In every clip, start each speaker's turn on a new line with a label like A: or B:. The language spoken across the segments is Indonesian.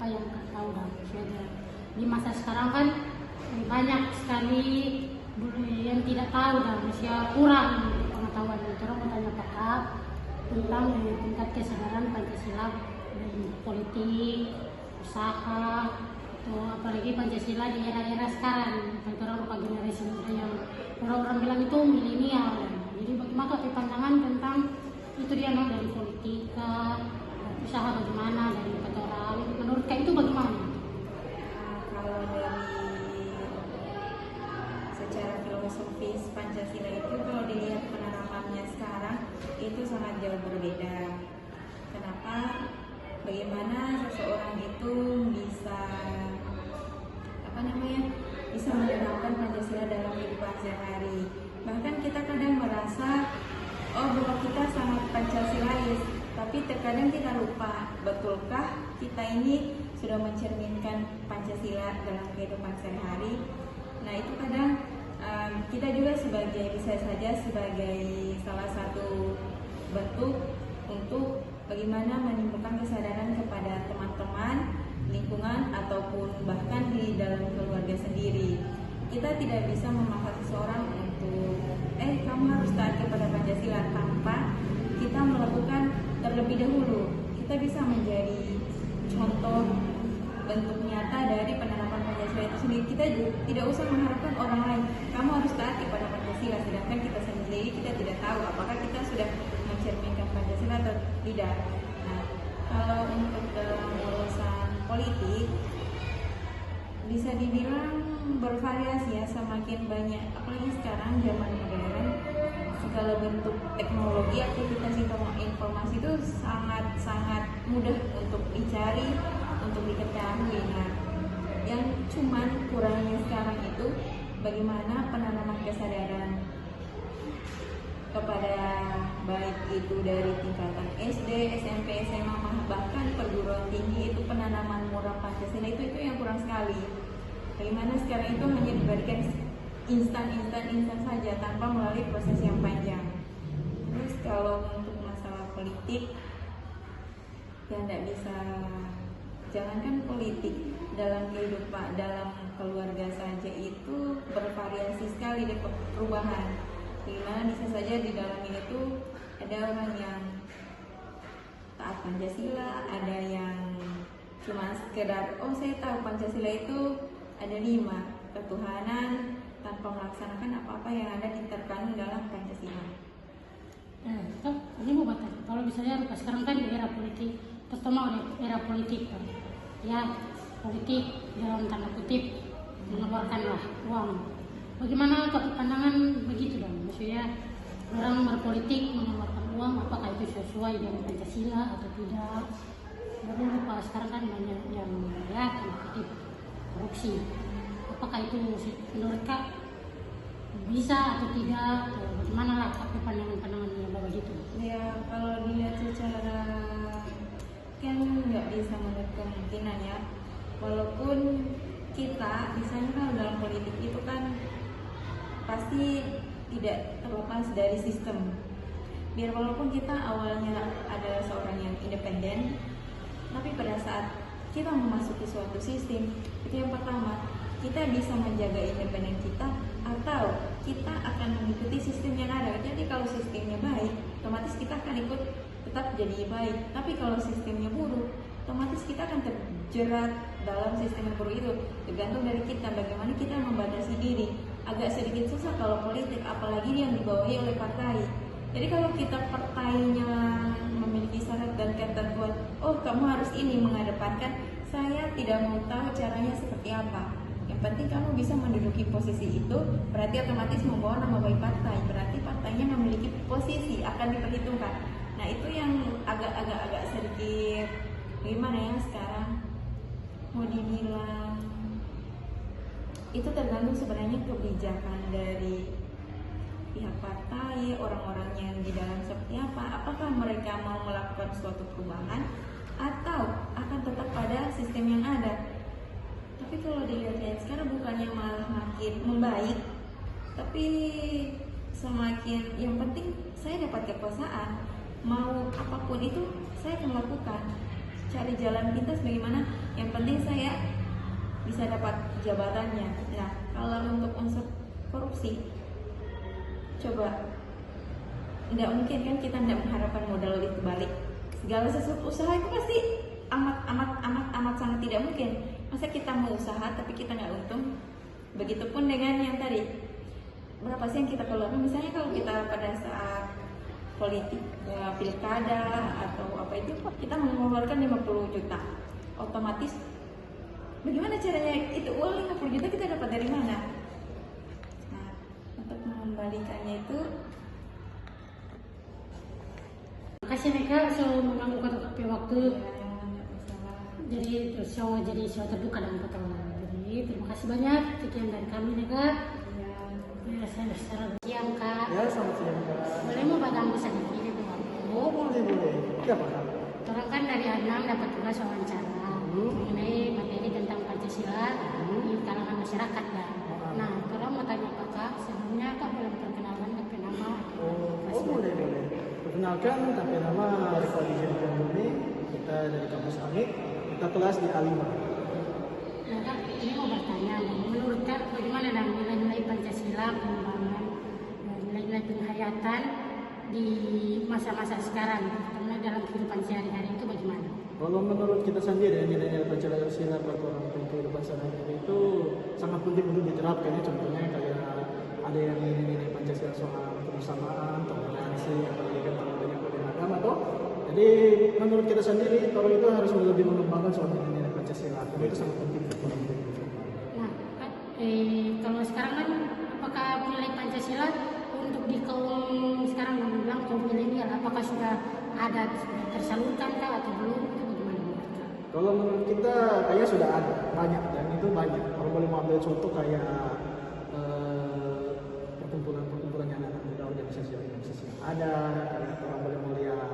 A: yang tahu dan di masa sekarang kan banyak sekali yang tidak tahu dan usia kurang pengetahuan. Orang bertanya pakar tentang tingkat kesadaran Pancasila dari politik, usaha, atau apalagi Pancasila di era-era sekarang. Orang lupa generasi muda yang orang-orang bilang itu milenial. Jadi bagaimana pandangan tentang itu dia dari politika, usaha bagaimana dari orang. Menurut Kak itu bagaimana?
B: Kalau dari secara filosofis Pancasila itu kalau dilihat penerapannya sekarang itu sangat jauh berbeda. Kenapa? Bagaimana seseorang itu bisa bisa menerapkan Pancasila dalam kehidupan sehari-hari. Bahkan kita kadang merasa bahwa kita sangat Pancasilais, tapi terkadang kita lupa, betulkah kita ini sudah mencerminkan Pancasila dalam kehidupan sehari-hari? Nah itu kadang kita juga bisa saja sebagai salah satu bentuk untuk bagaimana menimbulkan kesadaran kepada teman-teman, lingkungan, ataupun bahkan di dalam keluarga sendiri. Kita tidak bisa memaksa seseorang untuk kamu harus taat kepada Pancasila tanpa kita melakukan terlebih dahulu. Kita bisa menjadi contoh bentuk nyata dari penerapan Pancasila itu sendiri. Kita tidak usah mengharapkan orang lain kamu harus taat kepada Pancasila, sedangkan kita sendiri kita tidak tahu apakah kita sudah mencerminkan Pancasila atau tidak. Nah, kalau untuk dalam urusan politik bisa dibilang bervariasi ya, semakin banyak apalagi sekarang zaman modern, segala bentuk teknologi aktivitas informasi itu sangat mudah untuk dicari, untuk diketahui. Nah, yang cuman kurangnya sekarang itu bagaimana penanaman kesadaran kepada baik itu dari tingkatan SD, SMP, SMA, bahkan perguruan tinggi, itu penanaman moral Pancasila itu yang kurang sekali. Bagaimana sekarang itu hanya diberikan instan saja tanpa melalui proses yang panjang. Terus kalau untuk masalah politik, ya tidak bisa, jangankan politik, dalam kehidupan, dalam keluarga saja itu bervariasi sekali deh perubahan. Dimana bisa saja di dalamnya itu ada orang yang taat Pancasila, ada yang cuma sekedar saya tahu Pancasila itu ada 5, ketuhanan tanpa melaksanakan apa-apa yang ada terkandung dalam Pancasila.
A: Ini mau bertanya, kalau misalnya sekarang kan di era politik, terutama era politik kan, ya politik dalam tanda kutip mengeluarkanlah uang. Bagaimana pandangan begitu dong? Maksudnya orang berpolitik mengeluarkan uang, apakah itu sesuai dengan Pancasila atau tidak? Baru lupa sekarang kan banyak yang tanda kutip korupsi. Apakah itu menurut Kak bisa atau tidak? Atau bagaimana lah pandangan yang begitu?
B: Ya kalau dilihat secara kan nggak bisa menutup kemungkinan ya. Walaupun kita misalnya kalau dalam politik itu kan pasti tidak terlepas dari sistem. Biar walaupun kita awalnya adalah seorang yang independen, tapi pada saat kita memasuki suatu sistem, itu yang pertama, kita bisa menjaga independen kita atau kita akan mengikuti sistem yang ada. Jadi kalau sistemnya baik, otomatis kita akan ikut tetap jadi baik. Tapi kalau sistemnya buruk, otomatis kita akan terjerat dalam sistem yang buruk itu. Tergantung dari kita, bagaimana kita membatasi diri. Agak sedikit susah kalau politik, apalagi yang dibawahi oleh partai. Jadi kalau kita partainya memiliki syarat dan ketentuan, kamu harus ini mengedepankan, saya tidak mau tahu caranya seperti apa. Yang penting kamu bisa menduduki posisi itu, berarti otomatis membawa nama baik partai. Berarti partainya memiliki posisi, akan diperhitungkan. Nah itu yang agak sedikit gimana ya sekarang mau dibilang, itu tergantung sebenarnya kebijakan dari pihak partai, orang-orang yang di dalam seperti apa. Apakah mereka mau melakukan suatu perubahan atau akan tetap pada sistem yang ada. Tapi kalau dilihat sekarang bukannya malah makin membaik, tapi semakin, yang penting saya dapat kekuasaan, mau apapun itu saya akan lakukan, cari jalan pintas bagaimana, yang penting bisa dapat jabatannya. Nah, kalau untuk unsur korupsi, coba nggak mungkin kan kita nggak mengharapkan modal itu balik. Segala sesuatu usaha itu pasti amat sangat tidak mungkin. Masa kita mau usaha tapi kita nggak untung? Begitupun dengan yang tadi, berapa sih yang kita keluarkan? Misalnya kalau kita pada saat politik ya, pilkada atau apa itu kita mengeluarkan 50 juta, otomatis bagaimana caranya itu uang 50 juta kita dapat dari mana? Nah, untuk mengembalikannya itu.
A: Terima kasih Meka sudah mengganggu waktu.
B: Ya,
A: Jadi show terbuka dalam pertemuan. Jadi terima kasih banyak. Sekian dari kami Meka. Ya, saya secara siang Kak.
C: Ya, selamat siang Kak.
A: Boleh mau baganggu sedikit itu
C: Oh, boleh. Siapa Kak?
A: Orang kan dari Anam dapat tugas wawancara mengenai materi tentang Pancasila di kalangan masyarakat Kak. Nah, orang mau tanya Kak, sebelumnya Kak boleh perkenalkan ke nama.
C: Oh, boleh. Perkenalkan, tapi nama Rifadi Jendroni. Kita dari kampus Amit. Kita kelas di A5.
A: Nah Kak, ini mau bertanya, menurut Kak bagaimana nilai-nilai Pancasila, pengembangan nilai-nilai penghayatan di masa-masa sekarang, terutama dalam kehidupan sehari-hari itu bagaimana?
C: Kalau menurut kita sendiri, nilai-nilai Pancasila pada orang kehidupan sehari-hari itu sangat penting untuk diterapkan. Ya, contohnya kayak ada yang nilai Pancasila soal kebersamaan, toleransi, apalagi kan terlalu banyak perbedaan agama toh. Jadi menurut kita sendiri, kalau itu harus lebih mengembangkan soal nilai Pancasila, karena itu sangat penting.
A: Nah, Kak, kalau sekarang kan apakah nilai Pancasila untuk di kaum sekarang yang bilang kaum milenial, apakah sudah ada sudah tersalurkan Kak atau belum? Itu bagaimana menurut Kak?
C: Kalau menurut kita kayaknya sudah ada banyak, dan itu banyak. Kalau boleh mau ambil contoh kayak perkumpulan yang anak muda, organisasi yang ada, kayak orang boleh melihat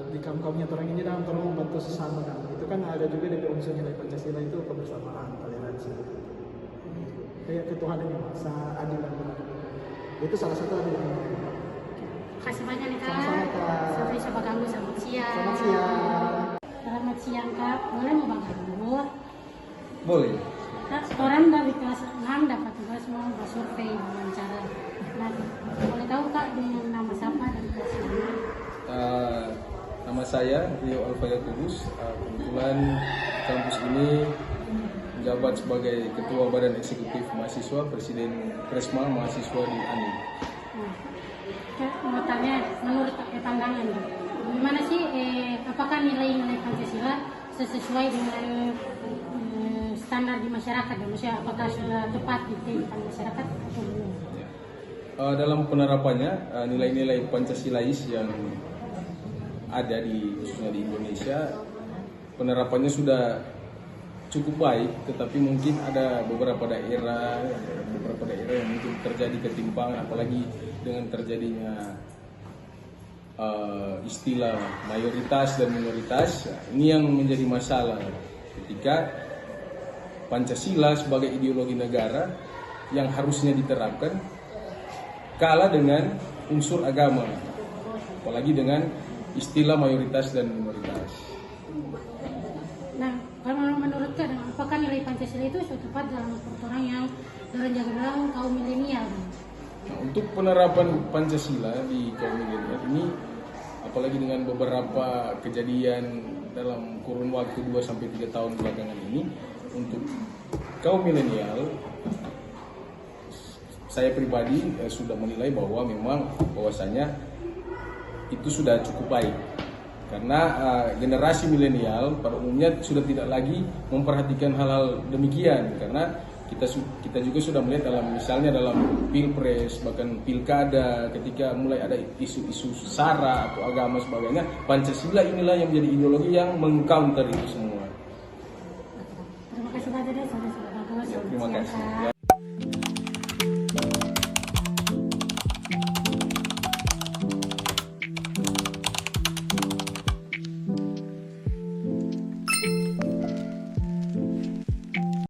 C: di kaum-kaumnya orang ini dalam tolong membantu sesama kan. Itu kan ada juga dari unsur nilai Pancasila itu kebersamaan, toleransi. Kayak ketuhanan yang masa adil dan benar. Itu salah satu dari
A: Terima kasih banyak nih Kak.
C: Sama-sama, Kak.
A: Sampai coba ganggu selamat siang.
C: Selamat siang.
A: Selamat siang Kak. Boleh mau Bang ganggu?
D: Boleh.
A: Kak, orang dari kelas 6 dapat tugas mau bersurvei wawancara. Nah, boleh tahu Kak dengan nama siapa dan kelas mana?
D: Nama saya Rio Alfaya Kudus. Kebetulan kampus ini menjabat sebagai Ketua Badan Eksekutif Mahasiswa, Presiden Presma Mahasiswa di ANI.
A: Nah, Kak, mau tanya menurut Kak pandangan, gimana sih apakah nilai-nilai Pancasila sesuai dengan standar di masyarakat? Maksudnya apakah sudah tepat di kehidupan masyarakat atau belum?
D: Dalam penerapannya, nilai-nilai Pancasilais yang ada khususnya di Indonesia, penerapannya sudah cukup baik, tetapi mungkin ada beberapa daerah yang mungkin terjadi ketimpangan, apalagi dengan terjadinya istilah mayoritas dan minoritas. Ini yang menjadi masalah ketika Pancasila sebagai ideologi negara yang harusnya diterapkan kalah dengan unsur agama, apalagi dengan istilah mayoritas dan minoritas.
A: Nah, kalau menurut Kak, apakah nilai Pancasila itu sudah tepat dalam orang yang terjangkau kaum milenial?
D: Nah, untuk penerapan Pancasila di kaum milenial ini, apalagi dengan beberapa kejadian dalam kurun waktu 2-3 tahun belakangan ini, untuk kaum milenial, saya pribadi sudah menilai bahwa bahwasanya itu sudah cukup baik, karena generasi milenial pada umumnya sudah tidak lagi memperhatikan hal-hal demikian, karena kita juga sudah melihat misalnya dalam pilpres, bahkan pilkada, ketika mulai ada isu-isu sara atau agama sebagainya, Pancasila inilah yang menjadi ideologi yang mengcounter itu semua.
A: Terima kasih banyak deh, sudah bagus.
D: Terima kasih.